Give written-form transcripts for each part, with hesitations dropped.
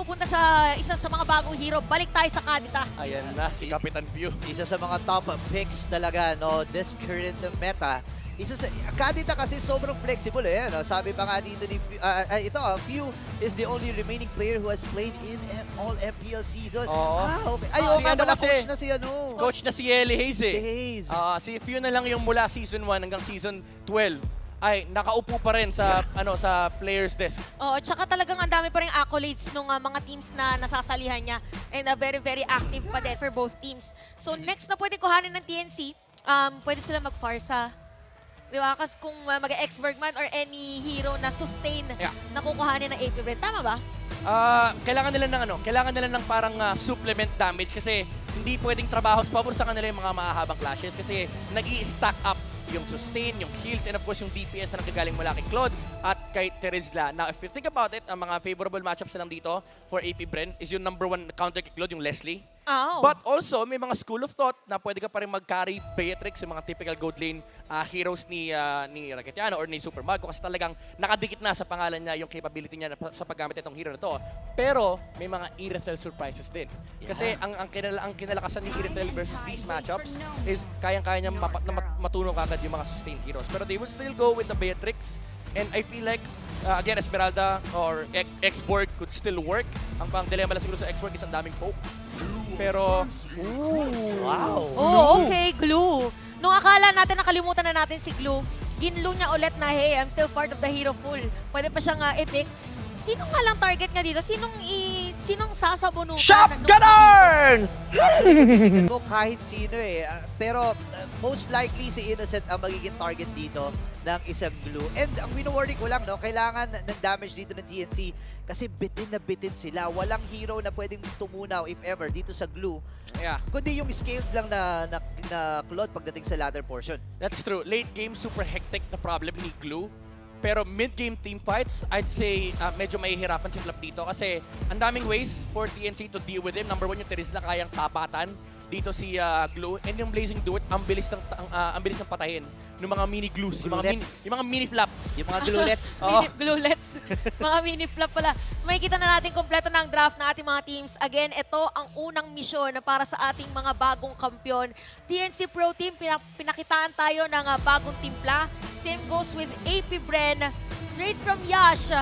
pupunta sa isa sa mga bagong hero. Balik tayo sa Kadita. Ayan na, si Kapitan Pew. Isa sa mga top picks talaga, no, this current meta. Kadita kasi sobrang flexible eh. No? Sabi pa nga dito ni Pew is the only remaining player who has played in all MPL season. Oo. Okay. Ay, oo nga pala, kasi, coach na si ano. Coach na si Eli Hayes eh. Si Hayes. Si Pew na lang yung mula season 1 hanggang season 12 ay nakaupo pa rin sa sa players desk. Oo, tsaka talagang ang dami pa rin accolades nung mga teams na nasasalihan niya. And very, very active pa din for both teams. So next na pwede kuhanin ng TNC, pwede sila mag-Farsa. Di ba? Kasi kung mag-X-Bergman or any hero na sustain na kukuhanin ng AP Red. Tama ba? Kailangan nila ng parang supplement damage kasi hindi pwedeng trabaho sa kanila yung mga mahahabang clashes kasi nag-i-stack up yung sustain, yung heals, and of course yung DPS na nagagaling mula kay Claude at kay Terizla. Now, if you think about it, ang mga favorable matchups na lang dito for AP Bren is yung #1 counter kay Claude, yung Leslie. Oh. But also, may mga school of thought na pwede ka pa rin mag-carry Beatrix, yung mga typical gold lane heroes ni Raketiano or ni Super Mago kasi talagang nakadikit na sa pangalan niya yung capability niya sa paggamit itong hero na to. Pero may mga Irithel surprises din. Kasi ang kinalakasan ni Irithel versus these matchups is kayang-kaya niya matulong kagad yung mga sustained heroes. Pero they will still go with the Beatrix. And I feel like, again, Esmeralda or X-Borg could still work. Ang dilemma lang siguro sa X-Borg is ang daming poke. Pero, Wow. Oh, okay, Glue. Nung akala natin nakalimutan na natin si Glue, ginlo niya ulit na, hey, I'm still part of the hero pool. Pwede pa siyang epic. Sino nga lang target niya dito? Sinong sasabunutan? Shotgunner! Mo kahit sino eh. Pero most likely si Innocent ang magiging target dito ng isang Glue. And ang wino-warning ko lang, no, kailangan ng damage dito ng TNC kasi bitin na bitin sila. Walang hero na pwedeng tumunaw if ever dito sa Glue. Yeah, Kundi yung scaled lang na Claude pagdating sa ladder portion. that's true. Late game, super hectic na problem ni Glue. Pero mid-game team fights, I'd say medyo mahihirapan si Flap dito kasi ang daming ways for TNC to deal with him. #1 yung Terizla kayang tapatan dito si Glue. And yung Blazing Duet, ang bilis ng patayin ng mga mini glues, yung mga mini flap. Yung mga glulets. Glulets. Mga mini flop pala. Makikita na natin kompleto ng draft ng ating mga teams. Again, ito ang unang misyon para sa ating mga bagong kampiyon. TNC Pro Team, pinakitaan tayo ng bagong timpla. Same goes with AP Bren. Straight from Yash.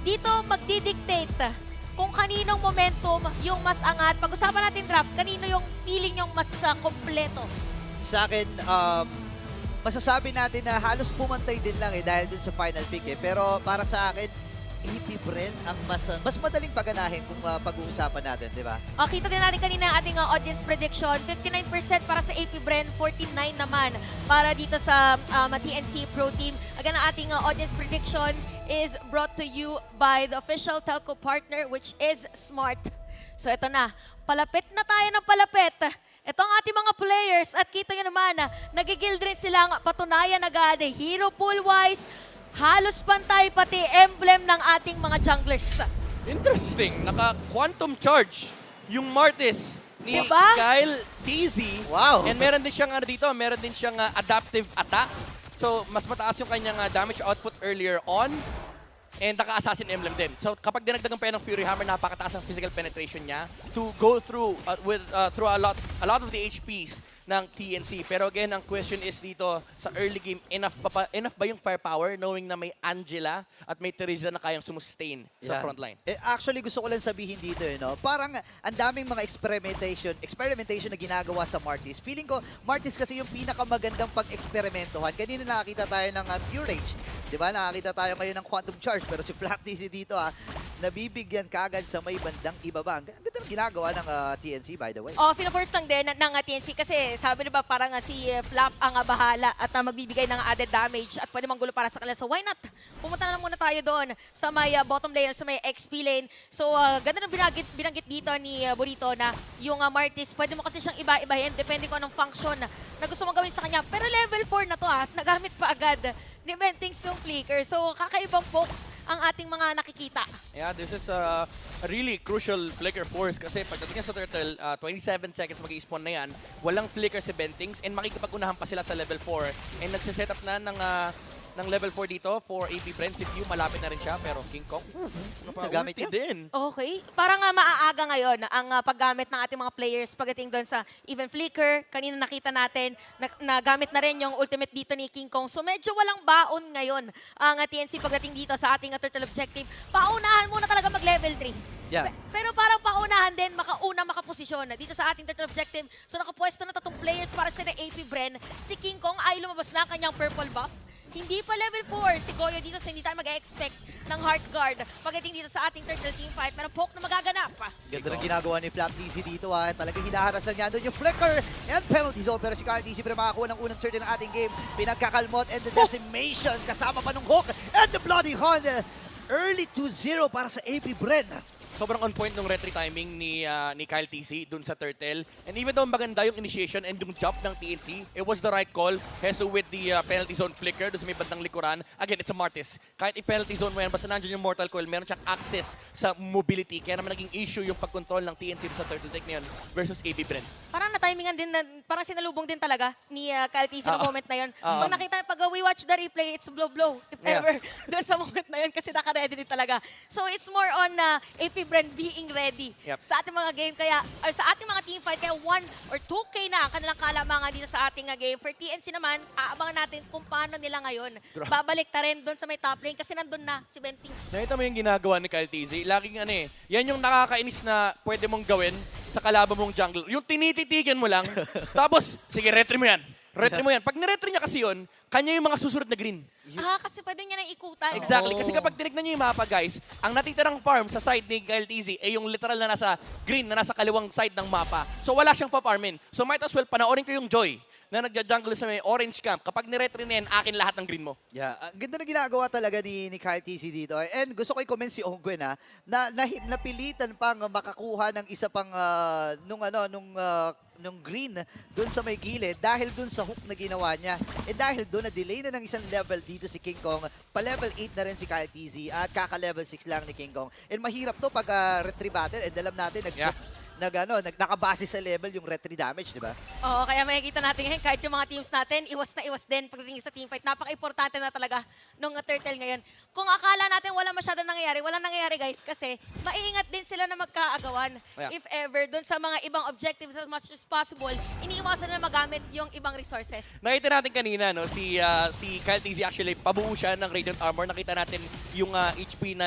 Dito magdidictate kung kaninong momentum yung mas angat. Pag-usapan natin draft, kanino yung feeling yung mas kompleto? Sa akin, masasabi natin na halos pumantay din lang eh dahil dun sa final pick eh. Pero para sa akin, AP Bren ang mas madaling paganahin kung pag-uusapan natin, di ba? Kita din natin kanina ang ating audience prediction. 59% para sa AP Bren, 49% naman para dito sa TNC Pro Team. Again, ang ating audience prediction is brought to you by the official telco partner which is Smart. So ito na, palapit na tayo ng palapit. Ito ang ating mga players at kita nyo naman na nagigild rin silang patunayan agad. Hero pool-wise, halos pantay pati emblem ng ating mga junglers. Interesting. Naka-quantum charge yung Martis ni Diba? Kyle TZ. Wow! And meron din siyang adaptive attack. So, mas mataas yung kanyang damage output earlier on. And naka-assassin emblem din. So, kapag dinagdagan pa yan ng Fury Hammer, napakataas ang physical penetration niya to go through through a lot of the HPs ng TNC. Pero again, ang question is dito sa early game, enough ba yung firepower knowing na may Angela at may Teresa na kayang sumustain sa frontline? Actually, gusto ko lang sabihin dito, no? Parang ang daming mga experimentation na ginagawa sa Martis. Feeling ko, Martis kasi yung pinakamagandang pag-eksperimentohan. Kanina nakakita tayo ng Pure Rage. Diba? Nakakita tayo ngayon ng Quantum Charge. Pero si Flap TC dito, nabibigyan kagad sa may bandang ibaba. Ang ganda ng ginagawa ng TNC, by the way. Pina-force lang din ng TNC kasi sabi diba parang si Flap ang bahala at magbibigay ng added damage at pwede manggulo para sa kanila. So why not? Pumunta na lang muna tayo doon sa may bottom lane, sa may XP lane. So ganda ng binanggit dito ni Burrito na yung Martis, pwede mo kasi siyang iba-ibahin depende kung anong function na gusto mong gawin sa kanya. Pero level 4 na to nagamit pa agad ni Bentings yung flicker. So kakaibang folks ang ating mga nakikita. Yeah, this is a really crucial flicker force kasi pagdating sa Turtle, 27 seconds mag-i-spawn na yan. Walang flicker si Bentings and makikipag-unahan pa sila sa level 4 and nagsiset up na ng ng level 4 dito for AP Brent. Si Pew, malapit na rin siya, pero King Kong, Nagamit ulti niya. din. Okay. Parang maaaga ngayon ang paggamit ng ating mga players pagdating doon sa even flicker. Kanina nakita natin, nagamit na rin yung ultimate dito ni King Kong. So medyo walang baon ngayon ang TNC pagdating dito sa ating turtle objective. Paunahan muna talaga mag-level 3. Yeah. Pero parang paunahan din, makaposisyon dito sa ating turtle objective. So nakapwesto na 3 players para sa AP Bren. Si King Kong ay lumabas na ang kanyang purple buff. Hindi pa level 4 si Goyo dito, so hindi tayo mag-expect ng Heart Guard pagdating dito sa ating turtle team fight. Pero poke na magaganap. Ganda ng ginagawa ni Flap TC dito ha. Talagang hinaharas lang niya doon yung flicker and penalty zone. Pero si Kyle TC pero makakuha ng unang turtle ng ating game. Pinagkakalmot and the decimation. Kasama pa ng hook and the bloody Honda. Early 2-0 para sa AP Bren. Sobrang on point ng retry timing ni Kyle TC dun sa Turtle. And even though maganda yung initiation and yung jump ng TNC, it was the right call. Heso with the penalty zone flicker dun sa may bandang likuran. Again, it's a Martis. Kahit i-penalty zone mo yan, basta nandiyan yung Mortal Coil, meron siyang access sa mobility. Kaya naman naging issue yung pag-control ng TNC sa Turtle Deck ngayon versus AB Brent. Parang na-timingan din, parang sinalubong din talaga ni Kyle TC ng moment na yun. Oo. Pag nakita, pag we watch the replay, it's blow-blow, if Yeah. ever, doon sa moment na yun kasi naka-ready din talaga. So it's more on AP Brand being ready Yep. sa ating mga game, kaya, or sa ating mga team fight, kaya 1 or 2K na ang kanilang kalamangan dito sa ating game. For TNC naman, aabangan natin kung paano nila ngayon. Babalik ta rin doon sa may top lane kasi nandun na si Benting. Nakita mo yung ginagawa ni Kyle TZ? Laging yan yung nakakainis na pwede mong gawin sa kalaban mong jungle. Yung tinititigan mo lang, tapos, sige, retry mo yan. Retry mo yan. Pag niretry niya kasi yun, kanya yung mga susunod na green. Kasi pwede niya nang ikutan. Exactly. Kasi kapag tinignan niyo yung mapa, guys, ang natitirang farm sa side ni Kyle TZ ay yung literal na nasa green, na nasa kaliwang side ng mapa. So wala siyang pa-farmin. So might as well panoorin ko yung Joy na nagja-jungle sa may orange camp. Kapag niretry na yan, akin lahat ng green mo. Yeah, ganda na ginagawa talaga ni Kyle TC dito. And gusto ko i-comment si Ongwen na napilitan pang makakuha ng isa pang nung green dun sa may gilid dahil dun sa hook na ginawa niya. And dahil dun na delay na ng isang level dito si King Kong, pa-level 8 na rin si Kyle TZ at kaka-level 6 lang ni King Kong. And mahirap to pag retry battle and alam natin nakabase sa level yung retry damage, di ba? Oo, kaya makikita natin ngayon, kahit yung mga teams natin, iwas na iwas din pagdating sa teamfight. Napaka-importante na talaga nung Turtle ngayon. Kung akala natin wala masyadong nangyayari, walang nangyayari guys, kasi maingat din sila na magkaagawan. Yeah. If ever, dun sa mga ibang objectives as much as possible, iniiwasan na magamit yung ibang resources. Nakita natin kanina, no, si Kyle TZ actually pabuo siya ng Radiant Armor. Nakita natin yung HP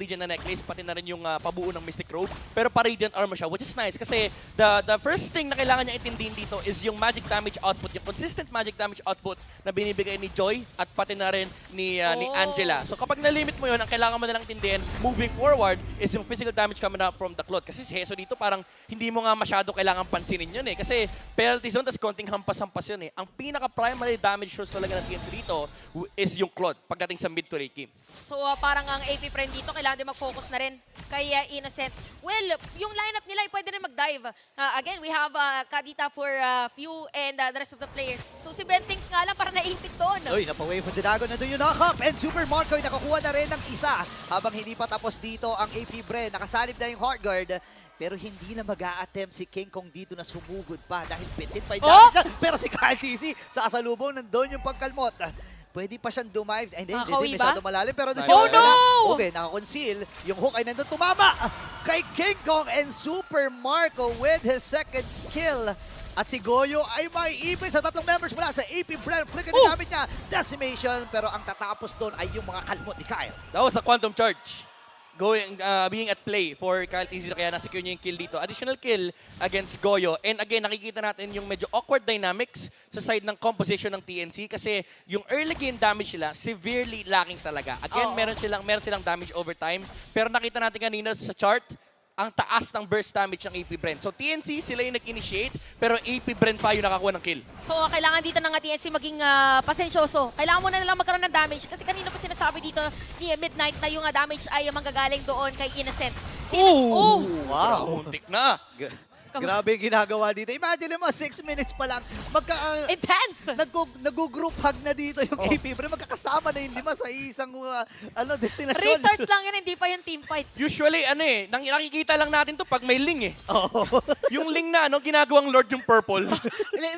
regen na necklace, pati na rin yung pabuo ng Mystic Robe. Pero pa-Radiant Armor siya, which is nice kasi the first thing na kailangan niya itindihin dito is yung magic damage output, yung consistent magic damage output na binibigay ni Joy at pati na rin ni Angela. So kapag na-limit mo yun, ang kailangan mo na lang tindihin moving forward is yung physical damage coming up from the Claude. Kasi si Heso dito parang hindi mo nga masyado kailangan pansinin yun Kasi penalty zone, tas konting hampas-hampas yun Ang pinaka-primary damage source talaga ng TNC dito is yung Claude pagdating sa mid to late game. So parang ang AP friend dito, kailangan din mag-focus na rin kay Innocent. Well, yung lineup nila ay pwede rin mag-dive. Again, we have Kadita for Few and the rest of the players. So si Bentings nga lang para naipit doon. Uy, napawave from Dragon na doon yung knock-up and Super Marco ay nakakuha na rin ng isa habang hindi pa tapos dito ang AP Bren. Nakasalib na yung Heart Guard. Pero hindi na mag-a-attempt si King Kong dito na sumugod pa dahil bitin pa yung damage. Pero si Kyle TC, sasalubong nandun yung pagkalmot. Pwede pa siyang dumive. Hindi masyado malalim. Pero okay, nakakonceal. Yung hook ay nandun tumama kay King Kong and Super Marco with his second kill. At si Goyo ay may ipin sa 3 members mula sa AP Bren. Flicker na gamit niya. Decimation. Pero ang tatapos doon ay yung mga kalmot ni Kyle. That was the Quantum Charge. Being at play for Kyle TZ, kaya nasecure niya yung kill dito. Additional kill against Goyo. And again, nakikita natin yung medyo awkward dynamics sa side ng composition ng TNC kasi yung early game damage nila severely lacking talaga. Again, meron silang damage over time. Pero nakita natin kanina sa chart, ang taas ng burst damage ng AP Bren. So TNC, sila yung nag-initiate, pero AP Bren pa yung nakakuha ng kill. So kailangan dito ng TNC maging pasensyoso. Kailangan muna nilang magkaroon ng damage kasi kanina pa sinasabi dito ni Midnight na yung damage ay manggagaling doon kay Innocent. Wow! Muntik na. Grabe yung ginagawa dito. Imagine mo, 6 minutes pa lang, Intense! nag-group hug na dito yung AP. Pero magkakasama na yung 5 sa isang destinasyon. Research lang yun, hindi pa yung team fight. Usually, nakikita lang natin to pag may ling eh. Oo. Yung ling na, ginagawang Lord yung purple.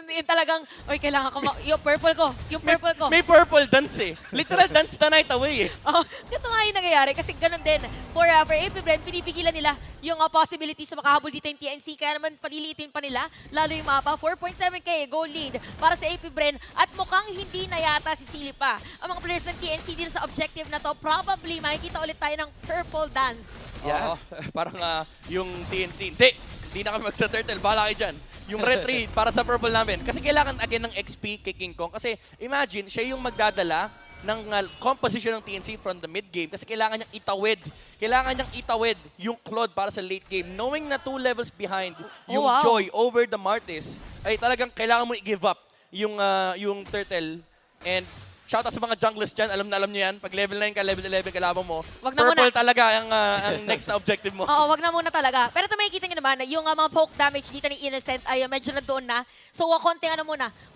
Yung talagang, oy, kailangan ko, yung purple ko, yung purple ko. May purple dance eh. Literal dance the night away eh. Oh, ito nga yung nangyayari kasi ganun din. For AP Bren, pinipigilan nila yung possibility sa makahabol dito yung TNC. Kaya naman paliliitin pa nila, lalo yung mapa. 4.7k goal lead para sa AP Bren. At mukhang hindi na yata si Silly pa. Ang mga players ng TNC dito sa objective na to, probably makikita ulit tayo ng purple dance. Oo. Parang yung TNC. Hindi na kami magsa-turtle. Bahala kayo dyan. Yung red 3 para sa purple namin. Kasi kailangan again ng XP kay King Kong. Kasi imagine, siya yung magdadala ng composition ng TNC from the mid game kasi kailangan niyang itawid. Kailangan niyang itawid yung Claude para sa late game. Knowing na 2 levels behind yung wow. Joy over the Martis, ay talagang kailangan mo i-give up yung turtle. And shoutout sa mga junglers dyan. Alam na niyo yan. Pag level 9 ka, level 11 kalaban mo, Wag na purple muna. talaga ang next na objective mo. Oo, wag na muna talaga. Pero ito makikita nyo naman, yung mga poke damage dito ni Innocent ay medyo na doon na. So,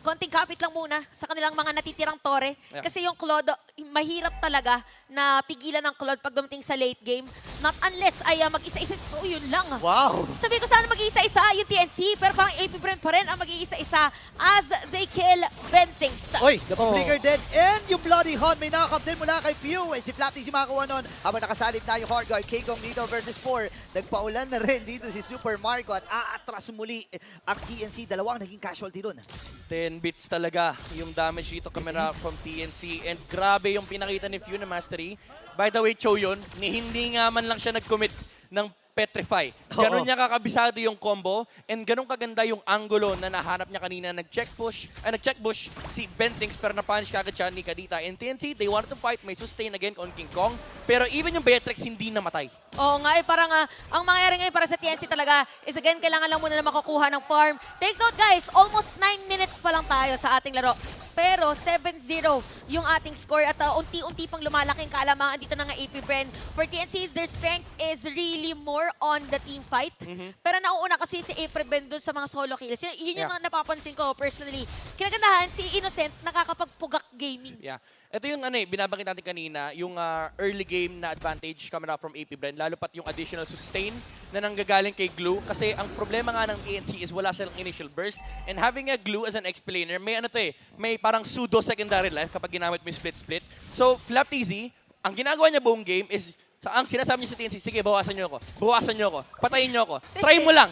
konting kapit lang muna sa kanilang mga natitirang tore. Yeah. Kasi yung Claude, mahirap talaga na pigilan ng Claude pag dumating sa late game. Not unless ay mag-isa-isa. So, yun lang. Wow. Sabi ko sana mag-iisa-isa yung TNC, pero parang AP Brent pa rin ang mag-iisa-isa as they kill Bentings. Oy, the Flicker dead. And yung Bloody Hunt may nakakap din mula kay Pew. And si Flatty si makakuha nun. Habang nakasalip na yung hard guard. K-Kong dito versus 4. Nagpaulan na rin dito si Super Marco. At aatras muli ang TNC. Dalawang naging casualty dun. 10 bits talaga yung damage dito kamera from TNC. And grabe yung pinakita ni Few na Mastery. By the way, Cho yun, hindi nga man lang siya nag-commit ng Petrify. Ganon niya kakabisado yung combo and ganon kaganda yung angulo na nahanap niya kanina. Nag-check push si Bentings pero na-punish kagad siya ni Kadita. And TNC, they wanted to fight, may sustain again on King Kong. Pero even yung Beatrix hindi namatay. Oo nga, parang ang mangyayari ngayon para sa TNC talaga is again, kailangan lang muna na makukuha ng farm. Take note guys, almost 9 minutes pa lang tayo sa ating laro. Pero 7-0 yung ating score at unti-unti pang lumalaking kaalamangan dito ng AP Bren. For TNC, their strength is really more on the team fight. Pero nauuna kasi si AP Bren dun sa mga solo kills. Yun yung napapansin ko personally. Kinagandahan si Innocent nakakapagpugak gaming. Yeah. Ito yung binabanggit natin kanina, yung early game na advantage coming up from AP Bren, lalo pat yung additional sustain na nanggagaling kay Glue. Kasi ang problema nga ng TNC is wala silang initial burst. And having a Glue as an explainer, may parang pseudo secondary life kapag ginamit mo yung split-split. So, Flap TZ, ang ginagawa niya buong game is, ang sinasabi niya sa TNC, sige, bawasan niyo ako, patayin niyo ako, try mo lang.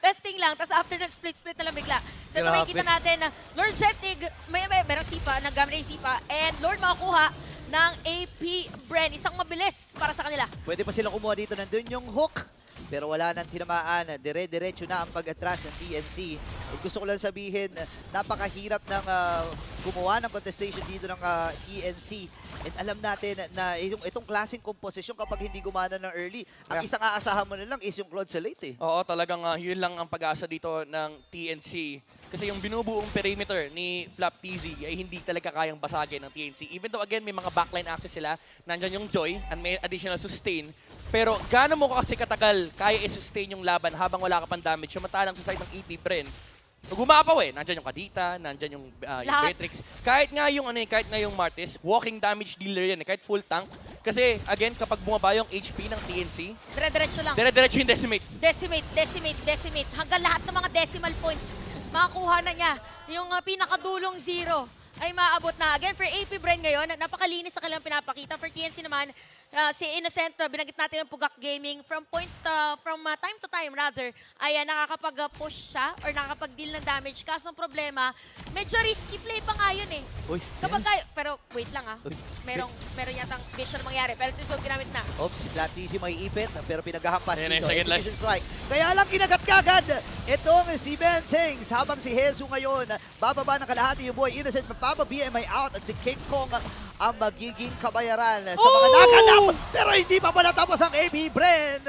Testing lang, tapos after ng split na lang bigla. So ito makikita natin na Lord Jettig, merong sipa, naggamit yung sipa, and Lord makakuha ng AP Bren. Isang mabilis para sa kanila. Pwede pa silang kumuha dito. Nandun yung hook. Pero wala nang tinamaan. Dire-diretso na ang pag-atras ng TNC. At gusto ko lang sabihin, napakahirap ng gumawa ng contestation dito ng TNC. And alam natin na itong klaseng composition kapag hindi gumana ng early, ang isang aasahan mo na lang is yung Claude sa late eh. Oo, talagang yun lang ang pag-asa dito ng TNC. Kasi yung binubuong perimeter ni Flap TZ ay hindi talaga kayang basagin ng TNC. Even though again, may mga backline access sila, nandyan yung Joy and may additional sustain. Pero gaano mo kasi katagal kaya i-sustain yung laban habang wala ka pang damage? Samantalang sa side ng AP Bren, gumapaw eh. Nandyan yung Kadita, nandyan yung Beatrix. Kahit nga yung Martis, walking damage dealer yan eh. Kahit full tank. Kasi again, kapag bumaba yung HP ng TNC, Dire-diretso lang. dire-diretso yung decimate. Decimate. Hanggang lahat ng mga decimal point, makakuha na niya. Yung pinakadulong 0 ay maabot na. Again, for AP Bren ngayon, napakalinis sa kanilang pinapakita. For TNC naman, si Innocent, binagit natin yung Pugak Gaming, from time to time rather, ay nakakapag-push siya or nakakapag-deal ng damage. Kaso ang problema, medyo risky play pa nga yun eh. Uy, Pero wait lang meron yatang vision mangyari. Pero ito yung ginamit na. oops, si Flat TZ may ipit, pero pinaghahampas Ayan, dito. second life. Execution strike. Kaya lang kinagat kagad itong si Bentings. Habang si Jesus ngayon, bababa ng kalahati yung boy Innocent, mapapa-BMI out at si King Kong ang magiging kabayaran sa mga naganap. Pero hindi pa pala tapos ang AP Bren.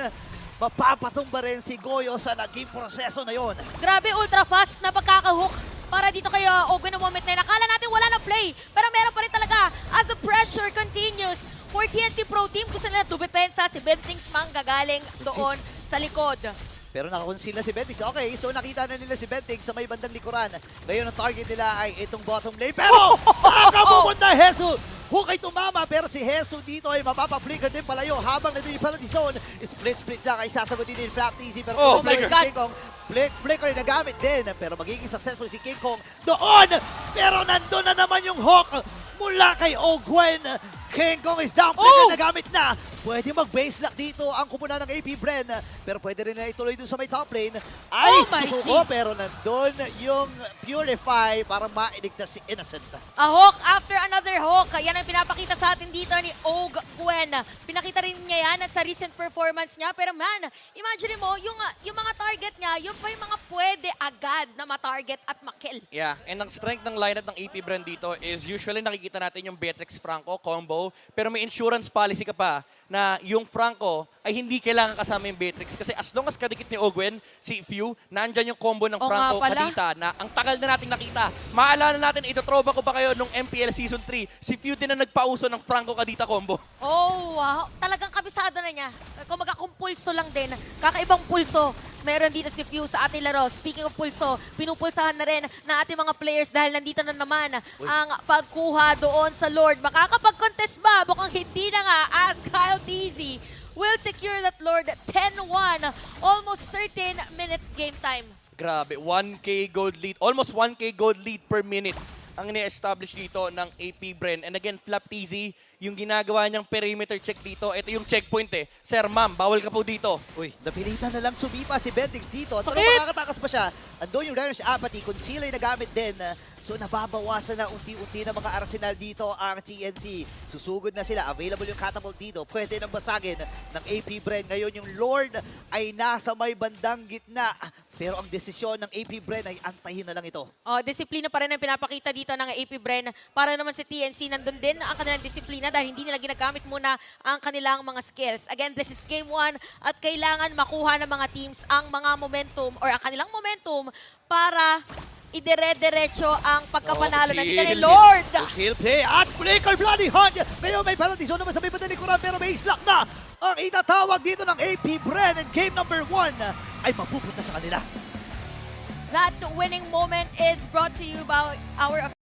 Mapapatumba rin si Goyo sa naging proseso na yon. Grabe, ultra fast na pagkakahook para dito kay Ogun na moment na yun. Akala natin wala na play, pero meron pa rin talaga as the pressure continues for TNC Pro Team. Gusto nila dumepensa, si Bentings mang gagaling doon sa likod. Pero nakakonceal na si Bentix. Okay, so nakita na nila si Bentix sa may bandang likuran. Ngayon ang target nila ay itong bottom lane. Pero saan ka pupunta, Jesus? Hukay tumama, pero si Jesus dito ay mapapa-flicker din palayo habang nandun yung penalty zone. Split lang ay sasagutin din ni Flap Easy. Pero Oh, kung flicker. si King Kong, flicker na gamit din. Pero magiging successful si King Kong doon. Pero nandun na naman yung Hawk mula kay Ogwen. King Kong is down, flicker na gamit na. Pwede mag-base lock dito ang kumuna ng AP Bren. Pero pwede rin na ituloy dun sa may top lane. Ay, Oh my susuko, G. pero nandun yung Purify para mainigtas si Innocent. A hawk after another hawk. Yan ang pinapakita sa atin dito ni Og Gwen. Pinakita rin niya yan sa recent performance niya. Pero man, imagine mo, yung mga target niya, yung pa yung mga pwede agad na ma-target at ma-kill. Yeah, and ang strength ng lineup ng AP Brand dito is usually nakikita natin yung Beatrix Franco combo, pero may insurance policy ka pa na yung Franco ay hindi kailangan kasama yung Beatrix kasi as long as kadikit ni Ogwen, si Few, nandyan yung combo ng Oo nga Franco pala. Kadita na ang tagal na nating nakita. Maalala natin, itotroba ko ba kayo nung MPL Season 3, si Few din na nagpauso ng Franco Kadita combo. Oh, wow. Talagang kabisado na niya. Kung magkakumpulso lang din, kakaibang pulso. Meron dito si Few sa ating laro. Speaking of pulso, pinupulsahan na rin na ating mga players dahil nandito na naman ang pagkuha doon sa Lord. Makakapag-contest ba? Mukhang hindi na nga as Kyle Teasy will secure that Lord 10-1. Almost 13-minute game time. Grabe, 1K gold lead, almost 1K gold lead per minute ang ni-establish dito ng AP Bren. And again, Flap Easy, yung ginagawa niyang perimeter check dito, ito yung checkpoint eh. Sir, ma'am, bawal ka po dito. Uy, napilitan na lang sumipa si Bentix dito. At Sakit! parang makakatakas pa siya. Andun yung Renner's Apathy. Conceal ay nagamit din. So nababawasan na unti-unti na mga arsenal dito ang TNC. Susugod na sila. Available yung catapult dito. Pwede nang basagin ng AP Bren. Ngayon yung Lord ay nasa may bandang gitna. Pero ang desisyon ng AP Bren ay antayin na lang ito. Oh, disiplina pa rin ang pinapakita dito ng AP Bren. Para naman sa TNC, nandun din ang kanilang disiplina dahil hindi nila ginagamit muna ang kanilang mga skills. Again, this is game 1 at kailangan makuha ng mga teams ang mga momentum or ang kanilang momentum para idire-diretso ang pagkapanalo Oh, nandito ni chill. Lord. Shield play at Flicker Bloody Hunt. Ngayon may penalty zone naman sa may bandang likuran pero may slap na. Ang itatawag dito ng AP Bren and game number 1 ay mapupunta sa kanila. That winning moment is brought to you by our